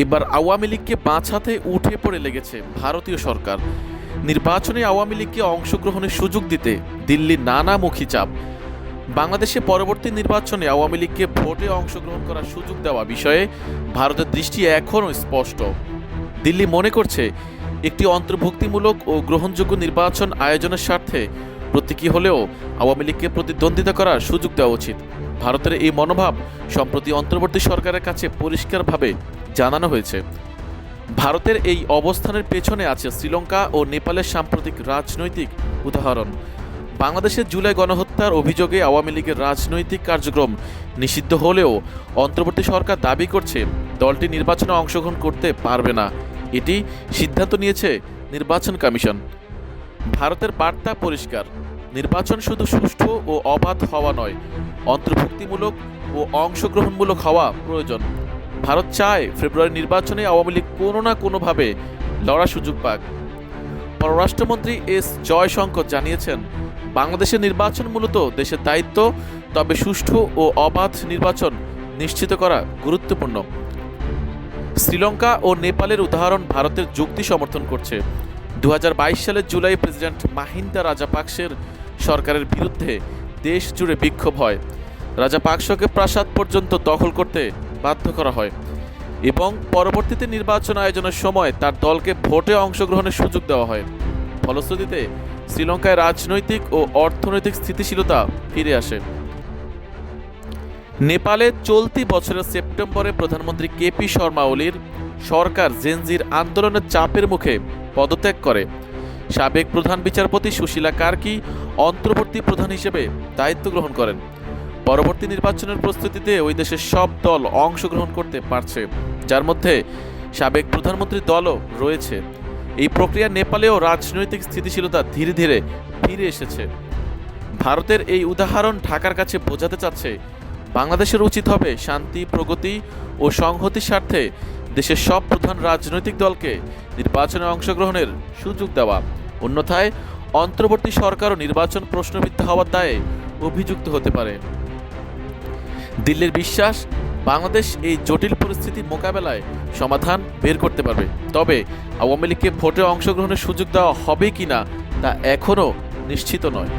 এবার আওয়ামী লীগকে বাঁচাতে উঠে পড়ে লেগেছে ভারতীয় সরকার। নির্বাচনে আওয়ামী লীগকে অংশগ্রহণের সুযোগ দিতে দিল্লির নানামুখী চাপ। বাংলাদেশে পরবর্তী নির্বাচনে আওয়ামী লীগকে ভোটে অংশগ্রহণ করার সুযোগ দেওয়া বিষয়ে ভারতের দৃষ্টি এখনও স্পষ্ট। দিল্লি মনে করছে একটি অন্তর্ভুক্তিমূলক ও গ্রহণযোগ্য নির্বাচন আয়োজনের স্বার্থে প্রতীকী হলেও আওয়ামী লীগকে প্রতিদ্বন্দ্বিতা করার সুযোগ দেওয়া উচিত। ভারতের এই মনোভাব সম্প্রতি অন্তর্বর্তী সরকারের কাছে পরিষ্কারভাবে জানানো হয়েছে। ভারতের এই অবস্থানের পেছনে আছে শ্রীলঙ্কা ও নেপালের সাম্প্রতিক রাজনৈতিক উদাহরণ। বাংলাদেশের জুলাই গণহত্যার অভিযোগে আওয়ামী লীগের রাজনৈতিক কার্যক্রম নিষিদ্ধ হলেও অন্তর্বর্তী সরকার দাবি করছে দলটি নির্বাচনে অংশগ্রহণ করতে পারবে না। এটি সিদ্ধান্ত নিয়েছে নির্বাচন কমিশন। ভারতের বার্তা পরিষ্কার, নির্বাচন শুধু সুষ্ঠু ও অবাধ হওয়া নয়, অন্তর্ভুক্তিমূলক ও অংশগ্রহণমূলক হওয়া প্রয়োজন। ভারত চায় ফেব্রুয়ারি নির্বাচনে আওয়ামী লীগ কোনো না কোনোভাবে লড়ার সুযোগ পাক। পররাষ্ট্রমন্ত্রী এস জয়শঙ্কর জানিয়েছেন, বাংলাদেশের নির্বাচন মূলত দেশের দায়িত্ব, তবে সুষ্ঠু ও অবাধ নির্বাচন নিশ্চিত করা গুরুত্বপূর্ণ। শ্রীলঙ্কা ও নেপালের উদাহরণ ভারতের যুক্তি সমর্থন করছে। 2022 সালের জুলাই প্রেসিডেন্ট মাহিন্দা রাজাপাকসের সরকারের বিরুদ্ধে দেশ জুড়ে বিক্ষোভ হয়। রাজাপাকসকে প্রাসাদ পর্যন্ত দখল করতে বাধ্য করা হয় এবং পরবর্তীতে নির্বাচন আয়োজনের সময় তার দলকে ভোটে অংশগ্রহণের সুযোগ দেওয়া হয়। ফলশ্রুতিতে শ্রীলঙ্কায় রাজনৈতিক ও অর্থনৈতিক স্থিতিশীলতা ফিরে আসে। নেপালে চলতি বছরের সেপ্টেম্বরে প্রধানমন্ত্রী কেপি শর্মা ওলির সরকার জেনজির আন্দোলনের চাপের মুখে পদত্যাগ করে। সাবেক প্রধান বিচারপতি সুশীলা কার্কি অন্তর্বর্তী প্রধান হিসেবে দায়িত্ব গ্রহণ করেন। পরবর্তী নির্বাচনের প্রস্তুতিতে ওই দেশের সব দল অংশগ্রহণ করতে পারছে, যার মধ্যে সাবেক প্রধানমন্ত্রীর দলও রয়েছে। এই প্রক্রিয়া নেপালেও রাজনৈতিক স্থিতিশীলতা ধীরে ধীরে ফিরে এসেছে। ভারতের এই উদাহরণ ঢাকার কাছে বোঝাতে চাচ্ছে, বাংলাদেশের উচিত হবে শান্তি, প্রগতি ও সংহতির স্বার্থে দেশের সব প্রধান রাজনৈতিক দলকে নির্বাচনে অংশগ্রহণের সুযোগ দেওয়া। অন্যথায় অন্তর্বর্তী সরকারও নির্বাচন প্রশ্নবিদ্ধ হওয়ার দায়ে অভিযুক্ত হতে পারে। দিল্লির বিশ্বাস, বাংলাদেশ এই জটিল পরিস্থিতি মোকাবেলায় সমাধান বের করতে পারবে। তবে আওয়ামী লীগকে ভোটে অংশগ্রহণের সুযোগ দেওয়া হবে কিনা তা এখনও নিশ্চিত নয়।